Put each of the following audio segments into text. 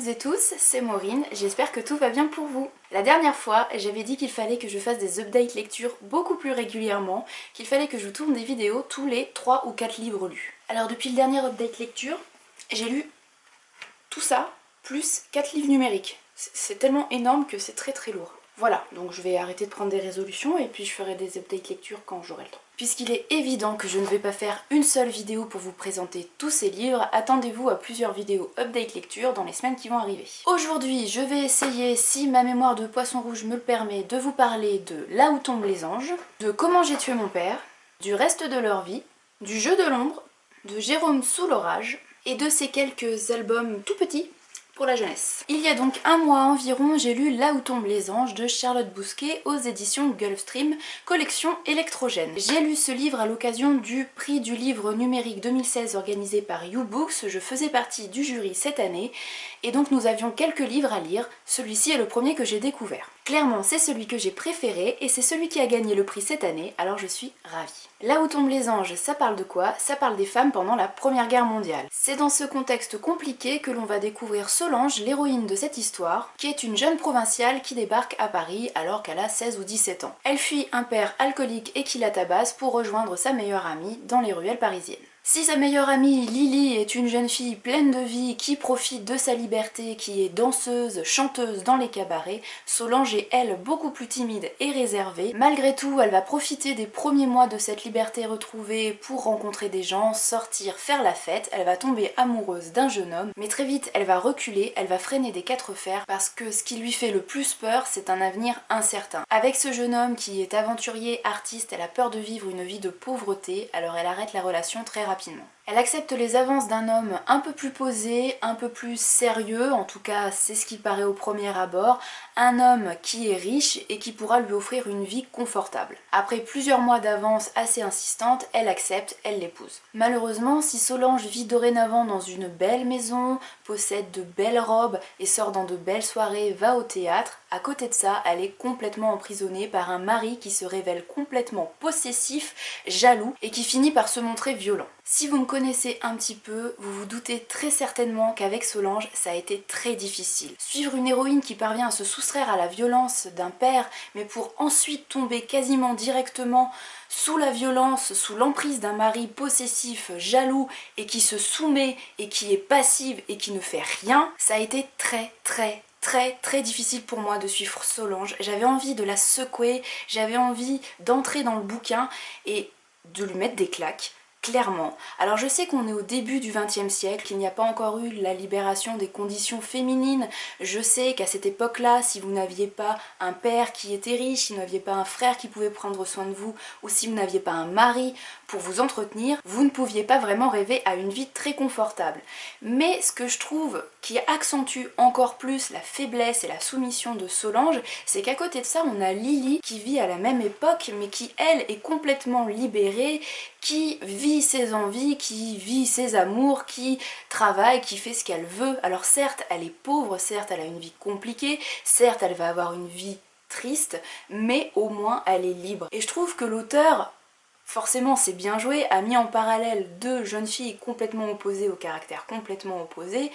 toutes et tous, c'est Maureen, j'espère que tout va bien pour vous. La dernière fois, j'avais dit qu'il fallait que je fasse des updates lecture beaucoup plus régulièrement, qu'il fallait que je tourne des vidéos tous les 3 ou 4 livres lus. Alors depuis le dernier update lecture, j'ai lu tout ça, plus 4 livres numériques. C'est tellement énorme que c'est très lourd. Voilà, donc je vais arrêter de prendre des résolutions et puis je ferai des updates lecture quand j'aurai le temps. Puisqu'il est évident que je ne vais pas faire une seule vidéo pour vous présenter tous ces livres, attendez-vous à plusieurs vidéos update lecture dans les semaines qui vont arriver. Aujourd'hui, je vais essayer, si ma mémoire de poisson rouge me le permet, de vous parler de Là où tombent les anges, de Comment j'ai tué mon père, du reste de leur vie, du Jeu de l'ombre, de Jérôme sous l'orage et de ces quelques albums tout petits pour la jeunesse. Il y a donc un mois environ, j'ai lu Là où tombent les anges de Charlotte Bousquet aux éditions Gulfstream, collection électrogène. J'ai lu ce livre à l'occasion du prix du livre numérique 2016 organisé par YouBooks. Je faisais partie du jury cette année et donc nous avions quelques livres à lire. Celui-ci est le premier que j'ai découvert. Clairement, c'est celui que j'ai préféré et c'est celui qui a gagné le prix cette année, alors je suis ravie. Là où tombent les anges, ça parle de quoi? Ça parle des femmes pendant la Première Guerre mondiale. C'est dans ce contexte compliqué que l'on va découvrir Solange, l'héroïne de cette histoire, qui est une jeune provinciale qui débarque à Paris alors qu'elle a 16 ou 17 ans. Elle fuit un père alcoolique et qui la tabasse pour rejoindre sa meilleure amie dans les ruelles parisiennes. Si sa meilleure amie, Lily, est une jeune fille pleine de vie qui profite de sa liberté, qui est danseuse, chanteuse dans les cabarets, Solange est elle beaucoup plus timide et réservée. Malgré tout, elle va profiter des premiers mois de cette liberté retrouvée pour rencontrer des gens, sortir, faire la fête. Elle va tomber amoureuse d'un jeune homme, mais très vite elle va reculer, elle va freiner des 4 fers parce que ce qui lui fait le plus peur, c'est un avenir incertain. Avec ce jeune homme qui est aventurier, artiste, elle a peur de vivre une vie de pauvreté, alors elle arrête la relation très rapidement. Elle accepte les avances d'un homme un peu plus posé, un peu plus sérieux, en tout cas c'est ce qui paraît au premier abord, un homme qui est riche et qui pourra lui offrir une vie confortable. Après plusieurs mois d'avance assez insistantes, elle accepte, elle l'épouse. Malheureusement, si Solange vit dorénavant dans une belle maison, possède de belles robes et sort dans de belles soirées, va au théâtre, à côté de ça, elle est complètement emprisonnée par un mari qui se révèle complètement possessif, jaloux et qui finit par se montrer violent. Si vous me connaissez un petit peu, vous vous doutez très certainement qu'avec Solange, ça a été très difficile. Suivre une héroïne qui parvient à se soustraire à la violence d'un père, mais pour ensuite tomber quasiment directement sous la violence, sous l'emprise d'un mari possessif, jaloux et qui se soumet et qui est passive et qui ne fait rien, ça a été très difficile pour moi de suivre Solange. J'avais envie de la secouer, j'avais envie d'entrer dans le bouquin et de lui mettre des claques. Clairement. Alors je sais qu'on est au début du XXe siècle, qu'il n'y a pas encore eu la libération des conditions féminines. Je sais qu'à cette époque-là, si vous n'aviez pas un père qui était riche, si vous n'aviez pas un frère qui pouvait prendre soin de vous, ou si vous n'aviez pas un mari pour vous entretenir, vous ne pouviez pas vraiment rêver à une vie très confortable. Mais ce que je trouve qui accentue encore plus la faiblesse et la soumission de Solange, c'est qu'à côté de ça, on a Lily qui vit à la même époque, mais qui elle est complètement libérée, qui vit ses envies, qui vit ses amours, qui travaille, qui fait ce qu'elle veut. Alors certes, elle est pauvre, certes, elle a une vie compliquée, certes, elle va avoir une vie triste, mais au moins, elle est libre. Et je trouve que l'auteur, forcément c'est bien joué, a mis en parallèle 2 jeunes filles complètement opposées, au caractère complètement opposé,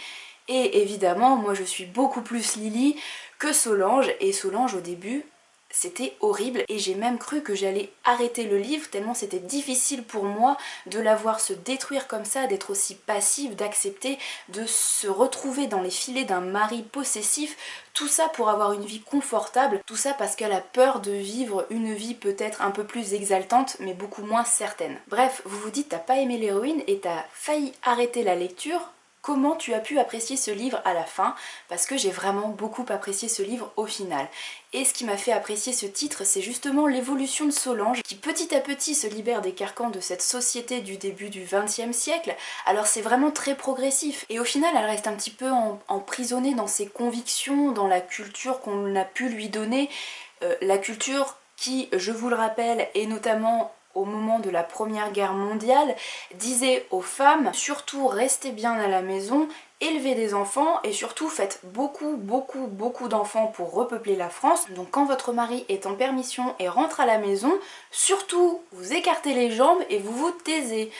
et évidemment, moi je suis beaucoup plus Lily que Solange, et Solange au début, c'était horrible et j'ai même cru que j'allais arrêter le livre tellement c'était difficile pour moi de la voir se détruire comme ça, d'être aussi passive, d'accepter de se retrouver dans les filets d'un mari possessif, tout ça pour avoir une vie confortable, tout ça parce qu'elle a peur de vivre une vie peut-être un peu plus exaltante mais beaucoup moins certaine. Bref, vous vous dites t'as pas aimé l'héroïne et t'as failli arrêter la lecture. Comment tu as pu apprécier ce livre à la fin? Parce que j'ai vraiment beaucoup apprécié ce livre au final. Et ce qui m'a fait apprécier ce titre, c'est justement l'évolution de Solange qui petit à petit se libère des carcans de cette société du début du XXe siècle. Alors c'est vraiment très progressif. Et au final, elle reste un petit peu emprisonnée dans ses convictions, dans la culture qu'on a pu lui donner. La culture qui, je vous le rappelle, est notamment au moment de la Première Guerre mondiale, disait aux femmes, surtout restez bien à la maison, élevez des enfants et surtout faites beaucoup d'enfants pour repeupler la France. Donc quand votre mari est en permission et rentre à la maison, surtout vous écartez les jambes et vous vous taisez.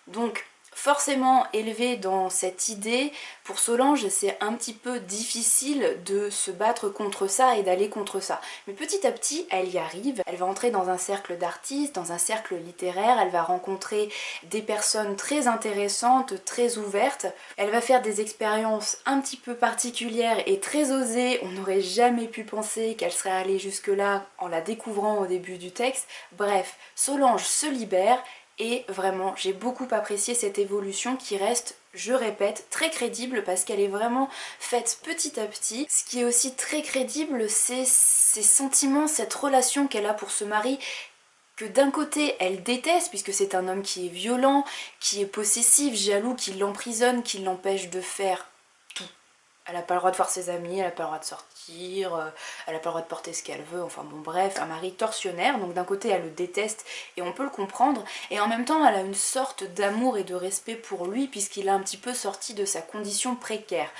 Donc forcément élevée dans cette idée, pour Solange c'est un petit peu difficile de se battre contre ça et d'aller contre ça. Mais petit à petit elle y arrive, elle va entrer dans un cercle d'artistes, dans un cercle littéraire, elle va rencontrer des personnes très intéressantes, très ouvertes, elle va faire des expériences un petit peu particulières et très osées, on n'aurait jamais pu penser qu'elle serait allée jusque là en la découvrant au début du texte. Bref, Solange se libère. Et vraiment, j'ai beaucoup apprécié cette évolution qui reste, je répète, très crédible parce qu'elle est vraiment faite petit à petit. Ce qui est aussi très crédible, c'est ses sentiments, cette relation qu'elle a pour ce mari que d'un côté elle déteste puisque c'est un homme qui est violent, qui est possessif, jaloux, qui l'emprisonne, qui l'empêche de faire tout. Elle n'a pas le droit de voir ses amis, elle n'a pas le droit de sortir, elle n'a pas le droit de porter ce qu'elle veut, enfin bon bref, un mari tortionnaire, donc d'un côté elle le déteste et on peut le comprendre, et en même temps elle a une sorte d'amour et de respect pour lui puisqu'il a un petit peu sorti de sa condition précaire.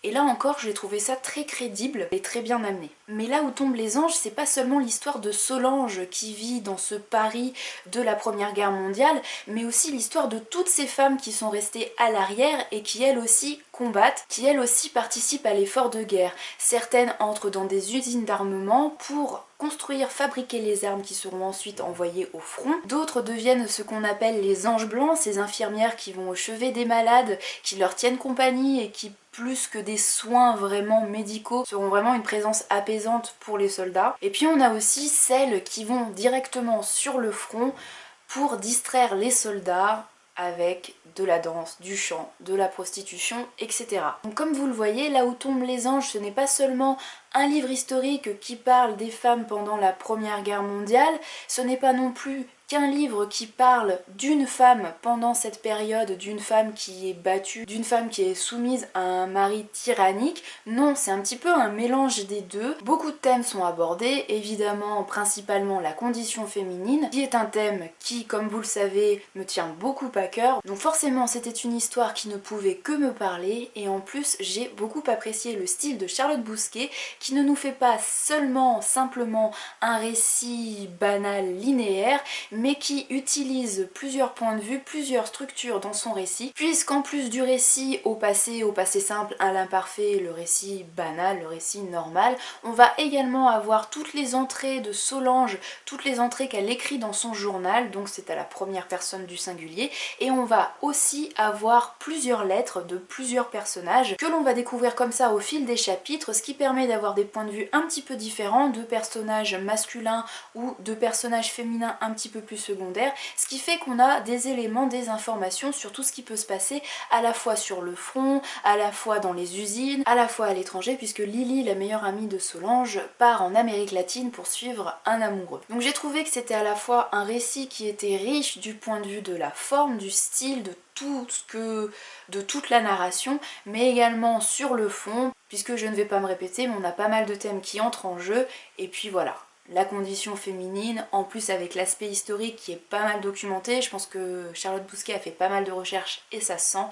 Et là encore, j'ai trouvé ça très crédible et très bien amené. Mais là où tombent les anges, c'est pas seulement l'histoire de Solange qui vit dans ce Paris de la Première Guerre mondiale, mais aussi l'histoire de toutes ces femmes qui sont restées à l'arrière et qui elles aussi combattent, qui elles aussi participent à l'effort de guerre. Certaines entrent dans des usines d'armement pour construire, fabriquer les armes qui seront ensuite envoyées au front. D'autres deviennent ce qu'on appelle les anges blancs, ces infirmières qui vont au chevet des malades, qui leur tiennent compagnie et qui, plus que des soins vraiment médicaux, seront vraiment une présence apaisante pour les soldats. Et puis on a aussi celles qui vont directement sur le front pour distraire les soldats avec de la danse, du chant, de la prostitution, etc. Donc comme vous le voyez, Là où tombent les anges, ce n'est pas seulement un livre historique qui parle des femmes pendant la Première Guerre mondiale, ce n'est pas non plus qu'un livre qui parle d'une femme pendant cette période, d'une femme qui est battue, d'une femme qui est soumise à un mari tyrannique. Non, c'est un petit peu un mélange des deux. Beaucoup de thèmes sont abordés, évidemment principalement la condition féminine, qui est un thème qui, comme vous le savez, me tient beaucoup à cœur. Donc forcément c'était une histoire qui ne pouvait que me parler, et en plus j'ai beaucoup apprécié le style de Charlotte Bousquet, qui ne nous fait pas simplement un récit banal linéaire, mais qui utilise plusieurs points de vue, plusieurs structures dans son récit, puisqu'en plus du récit au passé simple, à l'imparfait, le récit banal, le récit normal, on va également avoir toutes les entrées de Solange, toutes les entrées qu'elle écrit dans son journal, donc c'est à la première personne du singulier, et on va aussi avoir plusieurs lettres de plusieurs personnages que l'on va découvrir comme ça au fil des chapitres, ce qui permet d'avoir des points de vue un petit peu différents, de personnages masculins ou de personnages féminins un petit peu plus secondaires, ce qui fait qu'on a des éléments, des informations sur tout ce qui peut se passer à la fois sur le front, à la fois dans les usines, à la fois à l'étranger, puisque Lily, la meilleure amie de Solange, part en Amérique latine pour suivre un amoureux. Donc j'ai trouvé que c'était à la fois un récit qui était riche du point de vue de la forme, du style, de toute la narration, mais également sur le fond, puisque je ne vais pas me répéter, mais on a pas mal de thèmes qui entrent en jeu, et puis voilà. La condition féminine, en plus avec l'aspect historique qui est pas mal documenté, je pense que Charlotte Bousquet a fait pas mal de recherches et ça se sent.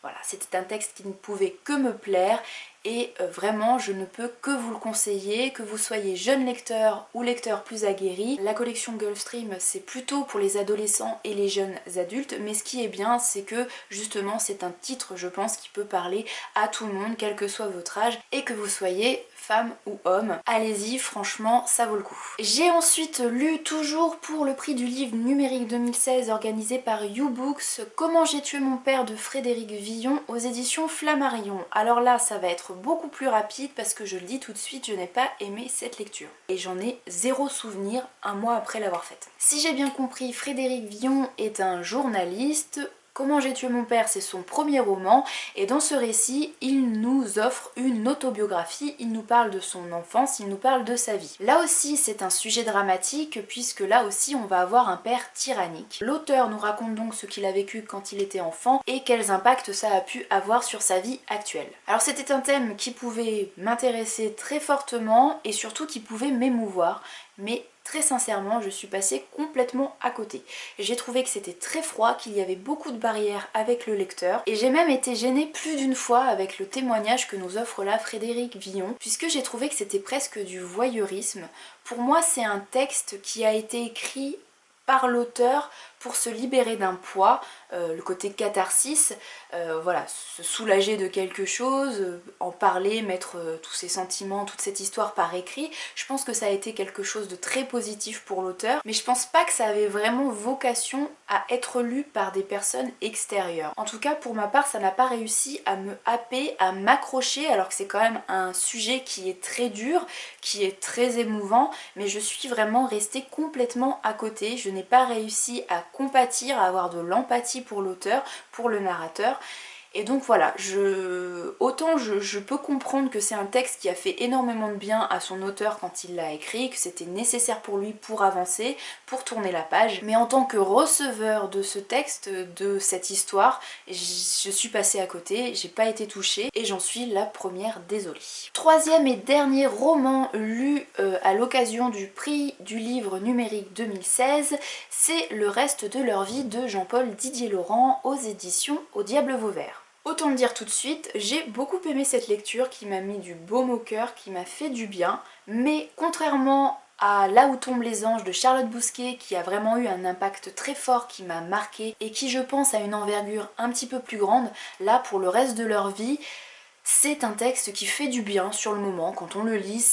Voilà, c'était un texte qui ne pouvait que me plaire, et vraiment je ne peux que vous le conseiller, que vous soyez jeune lecteur ou lecteur plus aguerri. La collection Gulfstream c'est plutôt pour les adolescents et les jeunes adultes, mais ce qui est bien c'est que justement c'est un titre je pense qui peut parler à tout le monde, quel que soit votre âge, et que vous soyez femme ou homme. Allez-y, franchement ça vaut le coup. J'ai ensuite lu, toujours pour le prix du livre numérique 2016 organisé par YouBooks, Comment j'ai tué mon père de Frédéric Villon aux éditions Flammarion. Alors là ça va être beaucoup plus rapide parce que je le dis tout de suite, je n'ai pas aimé cette lecture. Et j'en ai zéro souvenir un mois après l'avoir faite. Si j'ai bien compris, Frédéric Villon est un journaliste. Comment j'ai tué mon père, c'est son premier roman, et dans ce récit, il nous offre une autobiographie, il nous parle de son enfance, il nous parle de sa vie. Là aussi, c'est un sujet dramatique, puisque là aussi, on va avoir un père tyrannique. L'auteur nous raconte donc ce qu'il a vécu quand il était enfant, et quels impacts ça a pu avoir sur sa vie actuelle. Alors c'était un thème qui pouvait m'intéresser très fortement, et surtout qui pouvait m'émouvoir, mais très sincèrement, je suis passée complètement à côté. J'ai trouvé que c'était très froid, qu'il y avait beaucoup de barrières avec le lecteur, et j'ai même été gênée plus d'une fois avec le témoignage que nous offre là Frédéric Villon, puisque j'ai trouvé que c'était presque du voyeurisme. Pour moi, c'est un texte qui a été écrit par l'auteur pour se libérer d'un poids, le côté catharsis, voilà, se soulager de quelque chose, en parler, mettre tous ses sentiments, toute cette histoire par écrit. Je pense que ça a été quelque chose de très positif pour l'auteur, mais je pense pas que ça avait vraiment vocation à être lu par des personnes extérieures. En tout cas, pour ma part, ça n'a pas réussi à me happer, à m'accrocher, alors que c'est quand même un sujet qui est très dur, qui est très émouvant, mais je suis vraiment restée complètement à côté. Je n'ai pas réussi à compatir, à avoir de l'empathie pour l'auteur, pour le narrateur. Et donc voilà, autant je peux comprendre que c'est un texte qui a fait énormément de bien à son auteur quand il l'a écrit, que c'était nécessaire pour lui pour avancer, pour tourner la page, mais en tant que receveur de ce texte, de cette histoire, je suis passée à côté, j'ai pas été touchée et j'en suis la première désolée. Troisième et dernier roman lu à l'occasion du prix du livre numérique 2016, c'est Le reste de leur vie de Jean-Paul Didier-Laurent aux éditions Au Diable Vauvert. Autant le dire tout de suite, j'ai beaucoup aimé cette lecture qui m'a mis du baume au cœur, qui m'a fait du bien, mais contrairement à Là où tombent les anges de Charlotte Bousquet, qui a vraiment eu un impact très fort, qui m'a marqué et qui je pense a une envergure un petit peu plus grande, là pour le reste de leur vie, c'est un texte qui fait du bien sur le moment quand on le lit.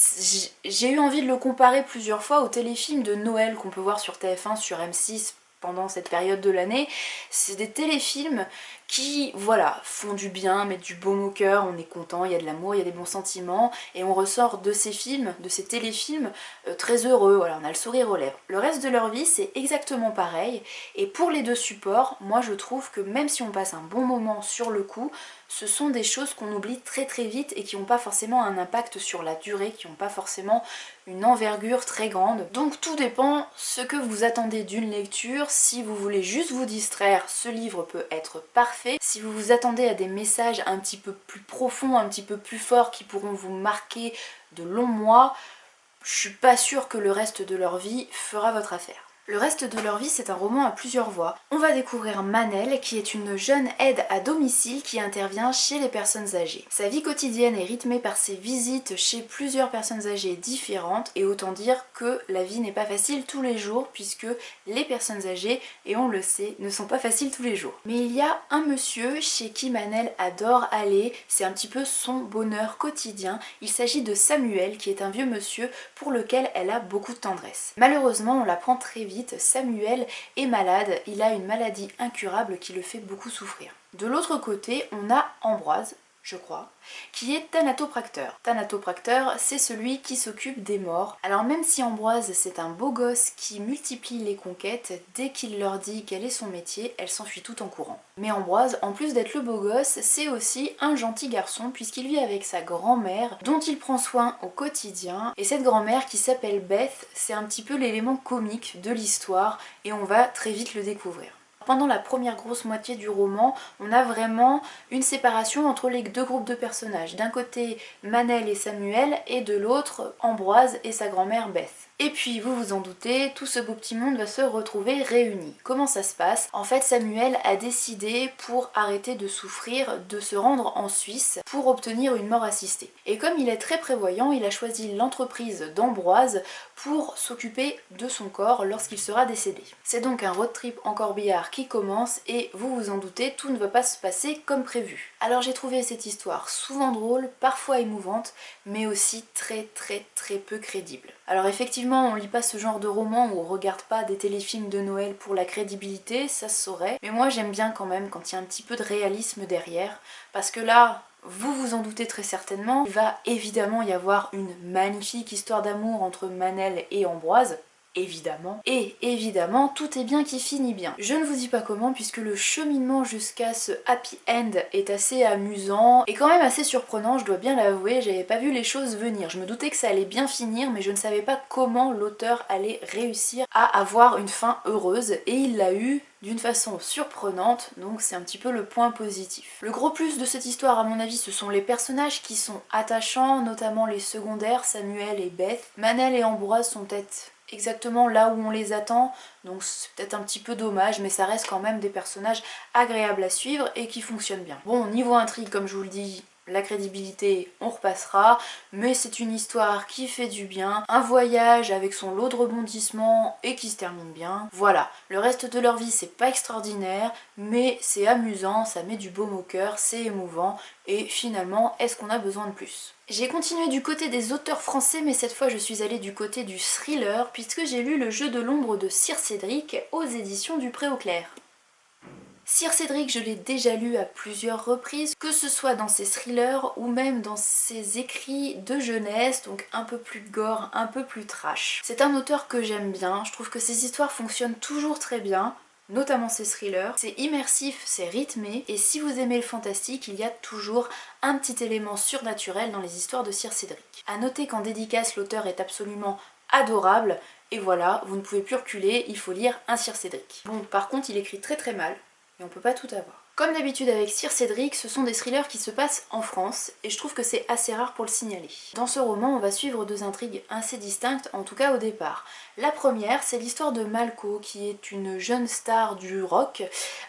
J'ai eu envie de le comparer plusieurs fois au téléfilm de Noël qu'on peut voir sur TF1, sur M6 pendant cette période de l'année. C'est des téléfilms qui, voilà, font du bien, mettent du baume au cœur, on est content, il y a de l'amour, il y a des bons sentiments, et on ressort de ces films, de ces téléfilms, très heureux, voilà, on a le sourire aux lèvres. Le reste de leur vie, c'est exactement pareil, et pour les deux supports, moi je trouve que même si on passe un bon moment sur le coup, ce sont des choses qu'on oublie très très vite et qui n'ont pas forcément un impact sur la durée, qui n'ont pas forcément une envergure très grande. Donc tout dépend ce que vous attendez d'une lecture. Si vous voulez juste vous distraire, ce livre peut être parfait. Si vous vous attendez à des messages un petit peu plus profonds, un petit peu plus forts qui pourront vous marquer de longs mois, je suis pas sûre que le reste de leur vie fera votre affaire. Le reste de leur vie, c'est un roman à plusieurs voix. On va découvrir Manel, qui est une jeune aide à domicile qui intervient chez les personnes âgées. Sa vie quotidienne est rythmée par ses visites chez plusieurs personnes âgées différentes, et autant dire que la vie n'est pas facile tous les jours, puisque les personnes âgées, et on le sait, ne sont pas faciles tous les jours. Mais il y a un monsieur chez qui Manel adore aller, c'est un petit peu son bonheur quotidien. Il s'agit de Samuel, qui est un vieux monsieur pour lequel elle a beaucoup de tendresse. Malheureusement, on l'apprend très vite, Samuel est malade, il a une maladie incurable qui le fait beaucoup souffrir. De l'autre côté, on a Ambroise, je crois, qui est thanatopracteur. Thanatopracteur, c'est celui qui s'occupe des morts. Alors même si Ambroise c'est un beau gosse qui multiplie les conquêtes, dès qu'il leur dit quel est son métier, elle s'enfuit tout en courant. Mais Ambroise, en plus d'être le beau gosse, c'est aussi un gentil garçon puisqu'il vit avec sa grand-mère dont il prend soin au quotidien. Et cette grand-mère qui s'appelle Beth, c'est un petit peu l'élément comique de l'histoire et on va très vite le découvrir. Pendant la première grosse moitié du roman, on a vraiment une séparation entre les deux groupes de personnages. D'un côté, Manel et Samuel, et de l'autre, Ambroise et sa grand-mère Beth. Et puis, vous vous en doutez, tout ce beau petit monde va se retrouver réuni. Comment ça se passe? En fait, Samuel a décidé, pour arrêter de souffrir, de se rendre en Suisse pour obtenir une mort assistée. Et comme il est très prévoyant, il a choisi l'entreprise d'Ambroise pour s'occuper de son corps lorsqu'il sera décédé. C'est donc un road trip en corbillard qui commence et vous vous en doutez, tout ne va pas se passer comme prévu. Alors j'ai trouvé cette histoire souvent drôle, parfois émouvante, mais aussi très peu crédible. Alors effectivement, on lit pas ce genre de roman où on regarde pas des téléfilms de Noël pour la crédibilité, ça se saurait, mais moi j'aime bien quand même quand il y a un petit peu de réalisme derrière, parce que là, vous vous en doutez très certainement, il va évidemment y avoir une magnifique histoire d'amour entre Manel et Ambroise, évidemment. Et évidemment, tout est bien qui finit bien. Je ne vous dis pas comment puisque le cheminement jusqu'à ce happy end est assez amusant et quand même assez surprenant, je dois bien l'avouer, j'avais pas vu les choses venir. Je me doutais que ça allait bien finir mais je ne savais pas comment l'auteur allait réussir à avoir une fin heureuse et il l'a eu d'une façon surprenante, donc c'est un petit peu le point positif. Le gros plus de cette histoire à mon avis ce sont les personnages qui sont attachants, notamment les secondaires, Samuel et Beth. Manel et Ambroise sont peut-être exactement là où on les attend, donc c'est peut-être un petit peu dommage, mais ça reste quand même des personnages agréables à suivre et qui fonctionnent bien. Bon, niveau intrigue, comme je vous le dis, la crédibilité, on repassera, mais c'est une histoire qui fait du bien, un voyage avec son lot de rebondissements et qui se termine bien. Voilà, le reste de leur vie c'est pas extraordinaire, mais c'est amusant, ça met du baume au cœur, c'est émouvant, et finalement, est-ce qu'on a besoin de plus? J'ai continué du côté des auteurs français, mais cette fois je suis allée du côté du thriller, puisque j'ai lu Le Jeu de l'ombre de Sir Cédric aux éditions du Pré-au-Clair. Sir Cédric, je l'ai déjà lu à plusieurs reprises, que ce soit dans ses thrillers ou même dans ses écrits de jeunesse, donc un peu plus gore, un peu plus trash. C'est un auteur que j'aime bien, je trouve que ses histoires fonctionnent toujours très bien, notamment ses thrillers. C'est immersif, c'est rythmé, et si vous aimez le fantastique, il y a toujours un petit élément surnaturel dans les histoires de Sir Cédric. A noter qu'en dédicace, l'auteur est absolument adorable, et voilà, vous ne pouvez plus reculer, il faut lire un Sir Cédric. Bon, par contre, il écrit très très mal, et on peut pas tout avoir. Comme d'habitude avec Sir Cédric, ce sont des thrillers qui se passent en France, et je trouve que c'est assez rare pour le signaler. Dans ce roman, on va suivre deux intrigues assez distinctes, en tout cas au départ. La première, c'est l'histoire de Malko, qui est une jeune star du rock,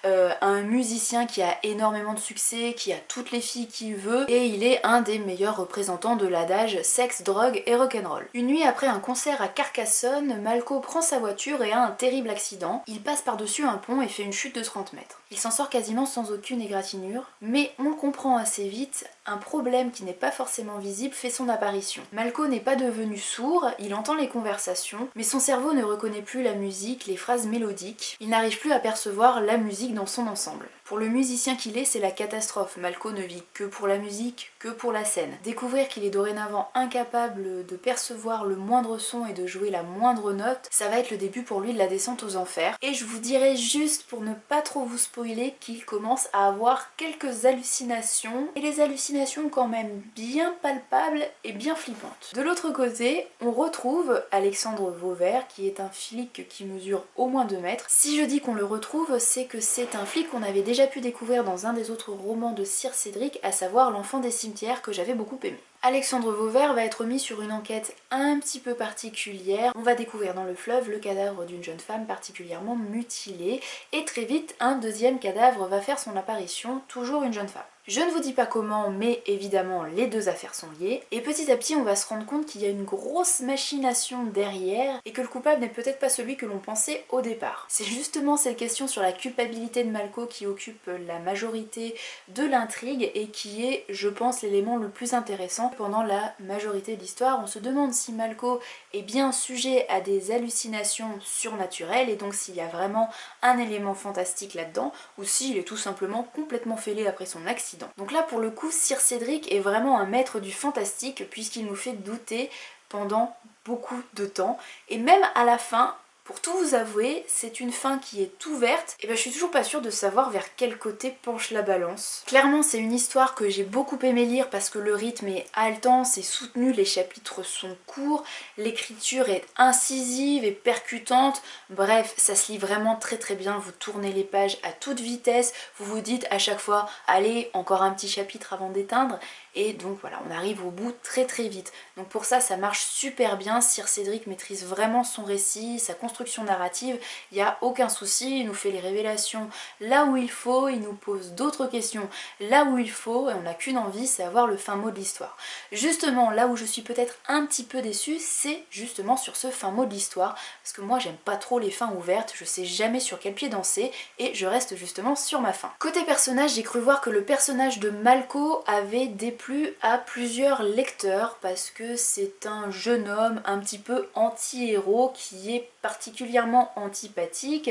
un musicien qui a énormément de succès, qui a toutes les filles qu'il veut, et il est un des meilleurs représentants de l'adage sexe, drogue et rock'n'roll. Une nuit après un concert à Carcassonne, Malko prend sa voiture et a un terrible accident. Il passe par-dessus un pont et fait une chute de 30 mètres. Il s'en sort quasiment sans aucune égratignure, mais on le comprend assez vite, un problème qui n'est pas forcément visible fait son apparition. Malko n'est pas devenu sourd, il entend les conversations, mais son cerveau ne reconnaît plus la musique, les phrases mélodiques, il n'arrive plus à percevoir la musique dans son ensemble. Pour le musicien qu'il est, c'est la catastrophe. Malko ne vit que pour la musique, que pour la scène. Découvrir qu'il est dorénavant incapable de percevoir le moindre son et de jouer la moindre note, ça va être le début pour lui de la descente aux enfers. Et je vous dirais juste, pour ne pas trop vous spoiler, qu'il commence à avoir quelques hallucinations, et les hallucinations quand même bien palpables et bien flippantes. De l'autre côté, on retrouve Alexandre Vauvert, qui est un flic qui mesure au moins 2 mètres. Si je dis qu'on le retrouve, c'est que c'est un flic qu'on avait déjà pu découvrir dans un des autres romans de Sir Cédric, à savoir L'Enfant des cimetières, que j'avais beaucoup aimé. Alexandre Vauvert va être mis sur une enquête un petit peu particulière. On va découvrir dans le fleuve le cadavre d'une jeune femme particulièrement mutilée, et très vite un deuxième cadavre va faire son apparition, toujours une jeune femme. Je ne vous dis pas comment, mais évidemment les deux affaires sont liées, et petit à petit on va se rendre compte qu'il y a une grosse machination derrière, et que le coupable n'est peut-être pas celui que l'on pensait au départ. C'est justement cette question sur la culpabilité de Malko qui occupe la majorité de l'intrigue, et qui est, je pense, l'élément le plus intéressant pendant la majorité de l'histoire. On se demande si Malko est bien sujet à des hallucinations surnaturelles, et donc s'il y a vraiment un élément fantastique là-dedans, ou s'il est tout simplement complètement fêlé après son accident. Donc là pour le coup, Sir Cédric est vraiment un maître du fantastique, puisqu'il nous fait douter pendant beaucoup de temps, et même à la fin, pour tout vous avouer, c'est une fin qui est ouverte, et ben je suis toujours pas sûre de savoir vers quel côté penche la balance. Clairement c'est une histoire que j'ai beaucoup aimé lire parce que le rythme est haletant, c'est soutenu, les chapitres sont courts, l'écriture est incisive et percutante, bref ça se lit vraiment très très bien, vous tournez les pages à toute vitesse, vous vous dites à chaque fois allez encore un petit chapitre avant d'éteindre, et donc voilà, on arrive au bout très très vite. Donc pour ça, ça marche super bien. Sir Cédric maîtrise vraiment son récit, sa construction narrative, il n'y a aucun souci, il nous fait les révélations là où il faut, il nous pose d'autres questions là où il faut, et on n'a qu'une envie, c'est avoir le fin mot de l'histoire. Justement, là où je suis peut-être un petit peu déçue, c'est justement sur ce fin mot de l'histoire, parce que moi j'aime pas trop les fins ouvertes, je sais jamais sur quel pied danser, et je reste justement sur ma fin. Côté personnage, j'ai cru voir que le personnage de Malko avait déplu à plusieurs lecteurs, parce que c'est un jeune homme un petit peu anti-héros qui est particulièrement antipathique.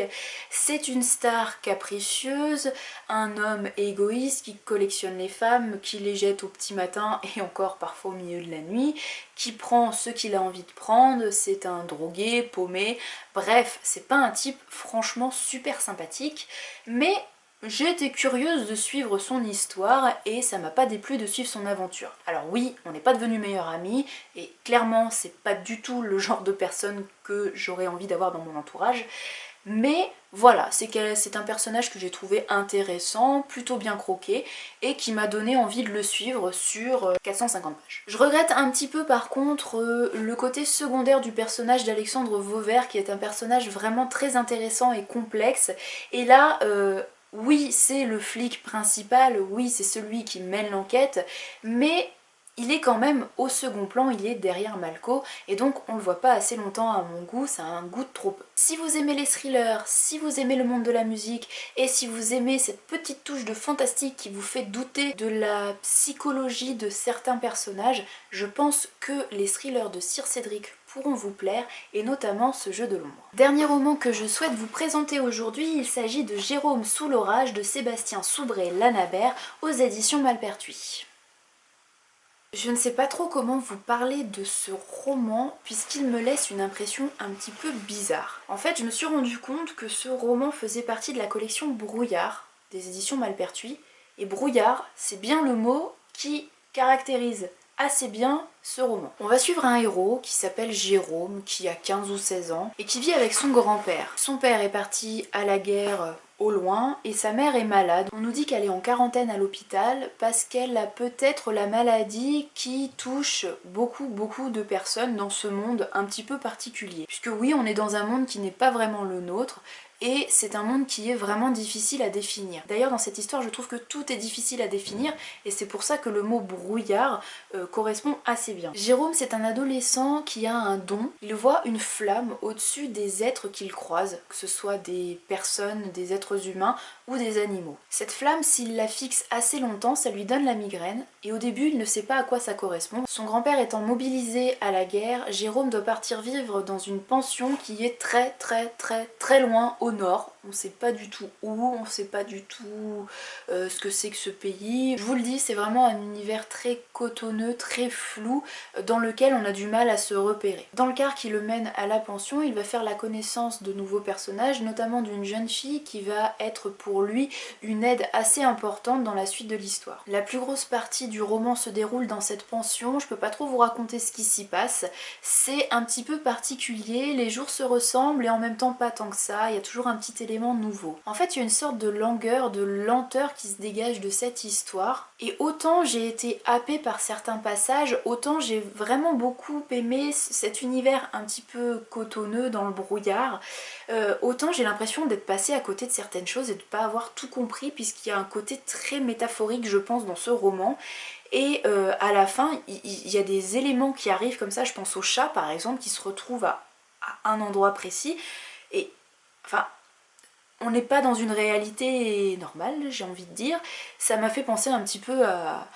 C'est une star capricieuse, un homme égoïste qui collectionne les femmes, qui les jette au petit matin et encore parfois au milieu de la nuit, qui prend ce qu'il a envie de prendre, c'est un drogué, paumé, bref, c'est pas un type franchement super sympathique, mais j'ai été curieuse de suivre son histoire et ça m'a pas déplu de suivre son aventure. Alors oui, on n'est pas devenus meilleurs amis et clairement c'est pas du tout le genre de personne que j'aurais envie d'avoir dans mon entourage, mais voilà, c'est un personnage que j'ai trouvé intéressant, plutôt bien croqué, et qui m'a donné envie de le suivre sur 450 pages. Je regrette un petit peu par contre le côté secondaire du personnage d'Alexandre Vauvert, qui est un personnage vraiment très intéressant et complexe, et là Oui, c'est le flic principal, oui, c'est celui qui mène l'enquête, mais il est quand même au second plan, il est derrière Malko, et donc on le voit pas assez longtemps à mon goût, ça a un goût de trop peu. Si vous aimez les thrillers, si vous aimez le monde de la musique, et si vous aimez cette petite touche de fantastique qui vous fait douter de la psychologie de certains personnages, je pense que les thrillers de Sir Cédric pourront vous plaire, et notamment ce jeu de l'ombre. Dernier roman que je souhaite vous présenter aujourd'hui, il s'agit de Jérôme sous l'orage de Sébastien Soubré-Lanabert aux éditions Malpertuis. Je ne sais pas trop comment vous parler de ce roman puisqu'il me laisse une impression un petit peu bizarre. En fait, je me suis rendu compte que ce roman faisait partie de la collection Brouillard des éditions Malpertuis, et Brouillard, c'est bien le mot qui caractérise assez bien ce roman. On va suivre un héros qui s'appelle Jérôme, qui a 15 ou 16 ans, et qui vit avec son grand-père. Son père est parti à la guerre au loin, et sa mère est malade. On nous dit qu'elle est en quarantaine à l'hôpital parce qu'elle a peut-être la maladie qui touche beaucoup de personnes dans ce monde un petit peu particulier. Puisque oui, on est dans un monde qui n'est pas vraiment le nôtre, et c'est un monde qui est vraiment difficile à définir. D'ailleurs dans cette histoire je trouve que tout est difficile à définir, et c'est pour ça que le mot brouillard correspond assez bien. Jérôme, c'est un adolescent qui a un don, il voit une flamme au-dessus des êtres qu'il croise, que ce soit des personnes, des êtres humains ou des animaux. Cette flamme, s'il la fixe assez longtemps, ça lui donne la migraine, et au début il ne sait pas à quoi ça correspond. Son grand-père étant mobilisé à la guerre, Jérôme doit partir vivre dans une pension qui est très loin au nord. On sait pas du tout où, on sait pas du tout ce que c'est que ce pays. Je vous le dis, c'est vraiment un univers très cotonneux, très flou, dans lequel on a du mal à se repérer. Dans le car qui le mène à la pension, il va faire la connaissance de nouveaux personnages, notamment d'une jeune fille qui va être pour lui une aide assez importante dans la suite de l'histoire. La plus grosse partie du roman se déroule dans cette pension, je peux pas trop vous raconter ce qui s'y passe, c'est un petit peu particulier, les jours se ressemblent et en même temps pas tant que ça, il y a toujours un petit élément nouveau. En fait, il y a une sorte de langueur, de lenteur qui se dégage de cette histoire, et autant j'ai été happée par certains passages, autant j'ai vraiment beaucoup aimé cet univers un petit peu cotonneux dans le brouillard, autant j'ai l'impression d'être passée à côté de certaines choses et de pas avoir tout compris, puisqu'il y a un côté très métaphorique je pense dans ce roman. Et à la fin, il y a des éléments qui arrivent comme ça, je pense au chat par exemple, qui se retrouve à un endroit précis, et enfin, on n'est pas dans une réalité normale, j'ai envie de dire. Ça m'a fait penser un petit peu à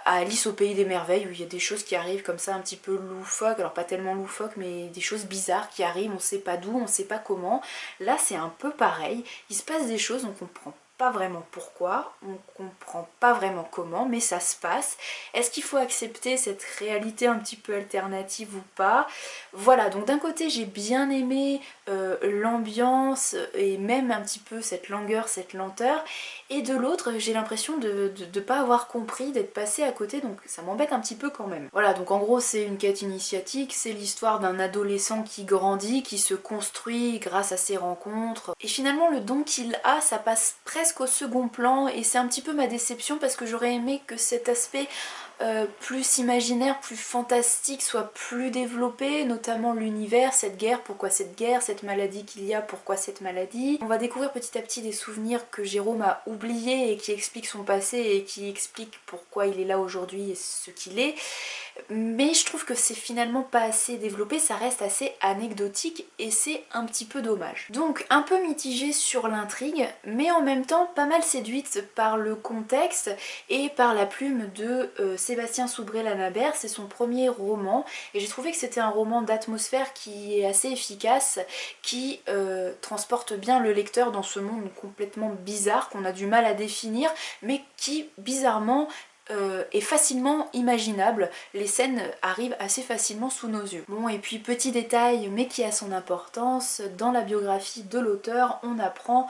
Alice au pays des merveilles, où il y a des choses qui arrivent comme ça un petit peu loufoques, alors pas tellement loufoques, mais des choses bizarres qui arrivent, on sait pas d'où, on sait pas comment. Là c'est un peu pareil, il se passe des choses, on comprend pas vraiment pourquoi, on comprend pas vraiment comment, mais ça se passe. Est-ce qu'il faut accepter cette réalité un petit peu alternative ou pas? Voilà, donc d'un côté j'ai bien aimé l'ambiance et même un petit peu cette langueur, cette lenteur, et de l'autre j'ai l'impression de pas avoir compris, d'être passé à côté, donc ça m'embête un petit peu quand même. Voilà, donc en gros c'est une quête initiatique, c'est l'histoire d'un adolescent qui grandit, qui se construit grâce à ses rencontres, et finalement le don qu'il a ça passe presque au second plan, et c'est un petit peu ma déception parce que j'aurais aimé que cet aspect plus imaginaire, plus fantastique soit plus développé, notamment l'univers, cette guerre, pourquoi cette guerre, cette maladie qu'il y a, pourquoi cette maladie. On va découvrir petit à petit des souvenirs que Jérôme a oubliés et qui expliquent son passé et qui expliquent pourquoi il est là aujourd'hui et ce qu'il est. Mais je trouve que c'est finalement pas assez développé, ça reste assez anecdotique et c'est un petit peu dommage. Donc un peu mitigée sur l'intrigue, mais en même temps pas mal séduite par le contexte et par la plume de Sébastien Soubré-Lanabert. C'est son premier roman et j'ai trouvé que c'était un roman d'atmosphère qui est assez efficace, qui transporte bien le lecteur dans ce monde complètement bizarre qu'on a du mal à définir, mais qui bizarrement est facilement imaginable. Les scènes arrivent assez facilement sous nos yeux. Bon, et puis petit détail mais qui a son importance, dans la biographie de l'auteur on apprend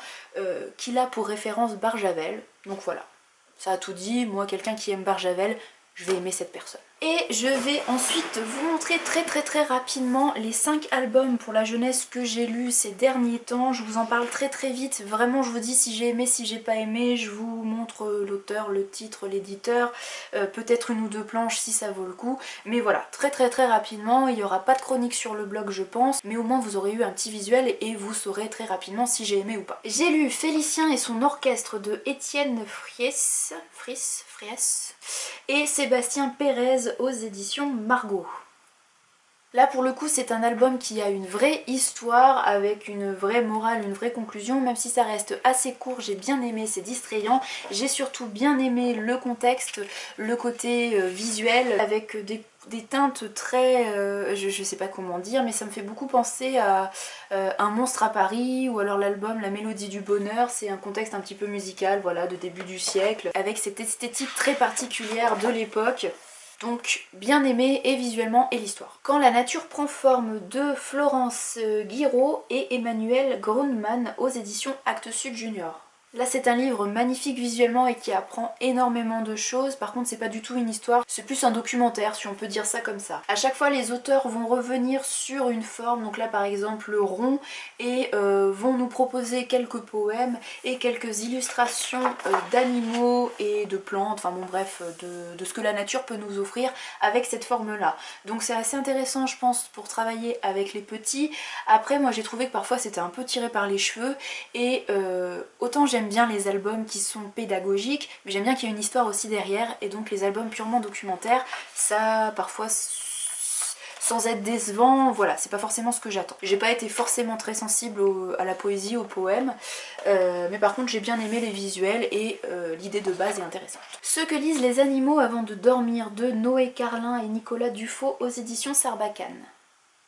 qu'il a pour référence Barjavel, donc voilà, ça a tout dit. Moi quelqu'un qui aime Barjavel, je vais aimer cette personne. Et je vais ensuite vous montrer très rapidement les 5 albums pour la jeunesse que j'ai lus ces derniers temps. Je vous en parle très vite, vraiment je vous dis si j'ai aimé, si j'ai pas aimé, je vous montre l'auteur, le titre, l'éditeur, peut-être une ou deux planches si ça vaut le coup. Mais voilà, très rapidement, il n'y aura pas de chronique sur le blog je pense, mais au moins vous aurez eu un petit visuel et vous saurez très rapidement si j'ai aimé ou pas. J'ai lu Félicien et son orchestre de Étienne Friess et Sébastien Pérez aux éditions Margot. Là pour le coup c'est un album qui a une vraie histoire avec une vraie morale, une vraie conclusion, même si ça reste assez court, j'ai bien aimé, c'est distrayant, j'ai surtout bien aimé le contexte, le côté visuel avec des teintes très, je sais pas comment dire, mais ça me fait beaucoup penser à Un monstre à Paris ou alors l'album La Mélodie du Bonheur, c'est un contexte un petit peu musical, voilà, de début du siècle, avec cette esthétique très particulière de l'époque. Donc bien aimé et visuellement et l'histoire. Quand la nature prend forme de Florence Guiraud et Emmanuel Grundmann aux éditions Actes Sud Junior. Là c'est un livre magnifique visuellement et qui apprend énormément de choses, par contre c'est pas du tout une histoire, c'est plus un documentaire si on peut dire ça comme ça. À chaque fois les auteurs vont revenir sur une forme, donc là par exemple le rond, et vont nous proposer quelques poèmes et quelques illustrations d'animaux et de plantes, enfin bon bref, de ce que la nature peut nous offrir avec cette forme là. Donc c'est assez intéressant je pense pour travailler avec les petits. Après moi j'ai trouvé que parfois c'était un peu tiré par les cheveux et autant j'aime bien les albums qui sont pédagogiques, mais j'aime bien qu'il y ait une histoire aussi derrière, et donc les albums purement documentaires, ça parfois sans être décevant, voilà, c'est pas forcément ce que j'attends. J'ai pas été forcément très sensible à la poésie, aux poèmes, mais par contre j'ai bien aimé les visuels et l'idée de base est intéressante. Ce que lisent les animaux avant de dormir de Noé Carlin et Nicolas Dufaux aux éditions Sarbacane.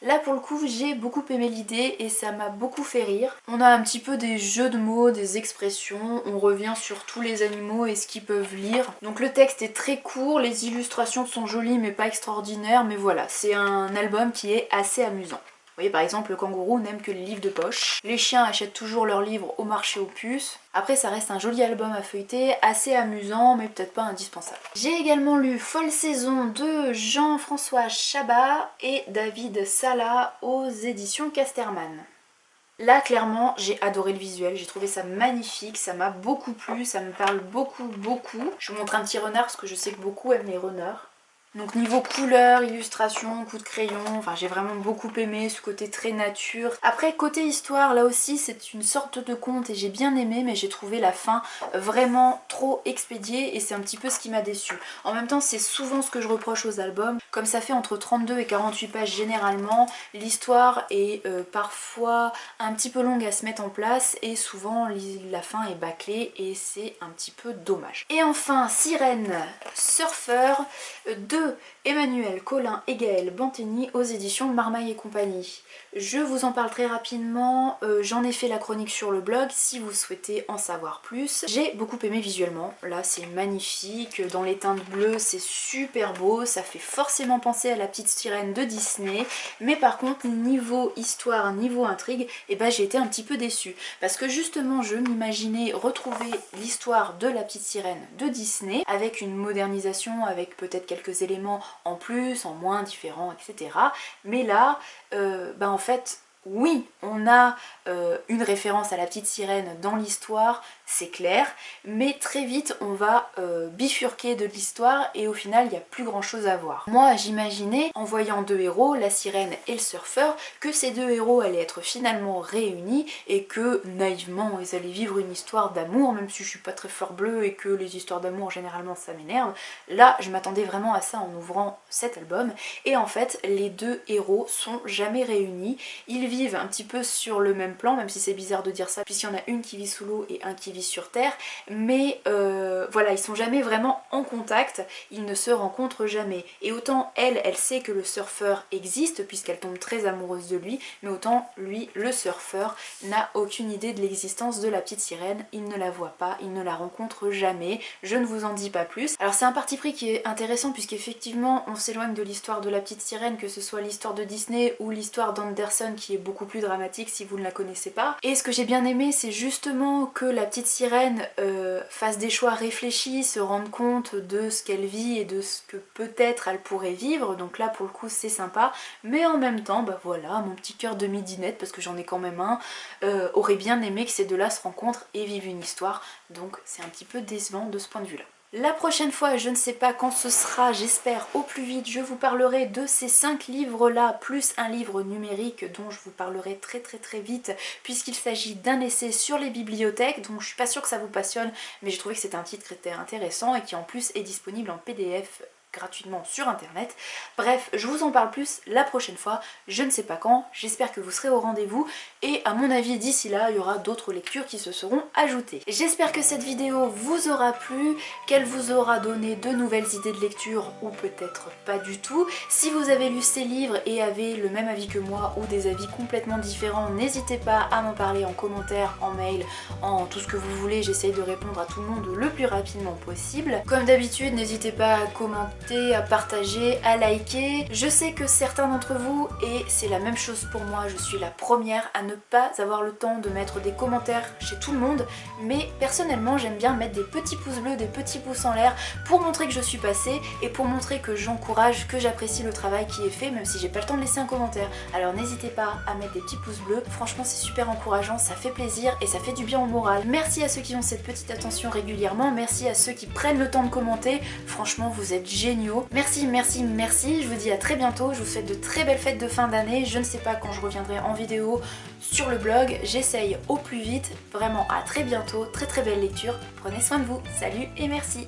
Là pour le coup j'ai beaucoup aimé l'idée et ça m'a beaucoup fait rire. On a un petit peu des jeux de mots, des expressions, on revient sur tous les animaux et ce qu'ils peuvent lire. Donc le texte est très court, les illustrations sont jolies mais pas extraordinaires, mais voilà, c'est un album qui est assez amusant. Vous voyez par exemple le kangourou n'aime que les livres de poche. Les chiens achètent toujours leurs livres au marché aux puces. Après ça reste un joli album à feuilleter, assez amusant mais peut-être pas indispensable. J'ai également lu Folle Saison de Jean-François Chabat et David Sala aux éditions Casterman. Là clairement j'ai adoré le visuel, j'ai trouvé ça magnifique, ça m'a beaucoup plu, ça me parle beaucoup. Je vous montre un petit renard parce que je sais que beaucoup aiment les renards. Donc niveau couleur, illustration, coup de crayon, enfin j'ai vraiment beaucoup aimé ce côté très nature. Après côté histoire, là aussi c'est une sorte de conte et j'ai bien aimé, mais j'ai trouvé la fin vraiment trop expédiée et c'est un petit peu ce qui m'a déçue. En même temps c'est souvent ce que je reproche aux albums, comme ça fait entre 32 et 48 pages généralement, l'histoire est parfois un petit peu longue à se mettre en place et souvent la fin est bâclée et c'est un petit peu dommage. Et enfin Sirène Surfeur de Emmanuel Collin et Gaël Banteny aux éditions Marmaille et compagnie. Je vous en parle très rapidement, j'en ai fait la chronique sur le blog si vous souhaitez en savoir plus. J'ai beaucoup aimé visuellement, là c'est magnifique, dans les teintes bleues c'est super beau, ça fait forcément penser à la petite sirène de Disney, mais par contre niveau histoire, niveau intrigue, et ben j'ai été un petit peu déçue, parce que justement je m'imaginais retrouver l'histoire de la petite sirène de Disney, avec une modernisation, avec peut-être quelques éléments en plus, en moins, différents, etc. Mais là, en fait, oui, on a une référence à la petite sirène dans l'histoire, c'est clair, mais très vite on va bifurquer de l'histoire et au final il n'y a plus grand chose à voir. Moi j'imaginais, en voyant deux héros, la sirène et le surfeur, que ces deux héros allaient être finalement réunis et que naïvement ils allaient vivre une histoire d'amour, même si je suis pas très fleur bleue et que les histoires d'amour généralement ça m'énerve. Là je m'attendais vraiment à ça en ouvrant cet album et en fait les deux héros sont jamais réunis, ils vivent un petit peu sur le même plan, même si c'est bizarre de dire ça puisqu'il y en a une qui vit sous l'eau et un qui vit sur terre, mais voilà, ils sont jamais vraiment en contact, ils ne se rencontrent jamais. Et autant elle sait que le surfeur existe puisqu'elle tombe très amoureuse de lui, mais autant lui, le surfeur, n'a aucune idée de l'existence de la petite sirène, il ne la voit pas, il ne la rencontre jamais, je ne vous en dis pas plus. Alors c'est un parti pris qui est intéressant puisqu'effectivement on s'éloigne de l'histoire de la petite sirène, que ce soit l'histoire de Disney ou l'histoire d'Anderson qui est beaucoup plus dramatique si vous ne la connaissez pas. Et ce que j'ai bien aimé, c'est justement que la petite sirène fasse des choix réfléchis, se rende compte de ce qu'elle vit et de ce que peut-être elle pourrait vivre, donc là pour le coup c'est sympa, mais en même temps, bah voilà, mon petit cœur de midinette, parce que j'en ai quand même un, aurait bien aimé que ces deux-là se rencontrent et vivent une histoire, donc c'est un petit peu décevant de ce point de vue-là. La prochaine fois, je ne sais pas quand ce sera, j'espère au plus vite, je vous parlerai de ces 5 livres-là, plus un livre numérique dont je vous parlerai très vite, puisqu'il s'agit d'un essai sur les bibliothèques, donc je suis pas sûre que ça vous passionne, mais j'ai trouvé que c'était un titre qui était intéressant et qui en plus est disponible en PDF gratuitement sur internet. Bref, je vous en parle plus la prochaine fois, je ne sais pas quand, j'espère que vous serez au rendez-vous et à mon avis d'ici là il y aura d'autres lectures qui se seront ajoutées. J'espère que cette vidéo vous aura plu, qu'elle vous aura donné de nouvelles idées de lecture ou peut-être pas du tout. Si vous avez lu ces livres et avez le même avis que moi ou des avis complètement différents, n'hésitez pas à m'en parler en commentaire, en mail, en tout ce que vous voulez, j'essaye de répondre à tout le monde le plus rapidement possible. Comme d'habitude, n'hésitez pas à commenter, à partager, à liker. Je sais que certains d'entre vous, et c'est la même chose pour moi, je suis la première à ne pas avoir le temps de mettre des commentaires chez tout le monde, mais personnellement j'aime bien mettre des petits pouces bleus, des petits pouces en l'air pour montrer que je suis passée et pour montrer que j'encourage, que j'apprécie le travail qui est fait, même si j'ai pas le temps de laisser un commentaire. Alors n'hésitez pas à mettre des petits pouces bleus, franchement c'est super encourageant, ça fait plaisir et ça fait du bien au moral. Merci à ceux qui ont cette petite attention régulièrement, merci à ceux qui prennent le temps de commenter, franchement vous êtes géniaux. Merci, je vous dis à très bientôt, je vous souhaite de très belles fêtes de fin d'année, je ne sais pas quand je reviendrai en vidéo sur le blog, j'essaye au plus vite, vraiment à très bientôt, très belle lecture, prenez soin de vous, salut et merci.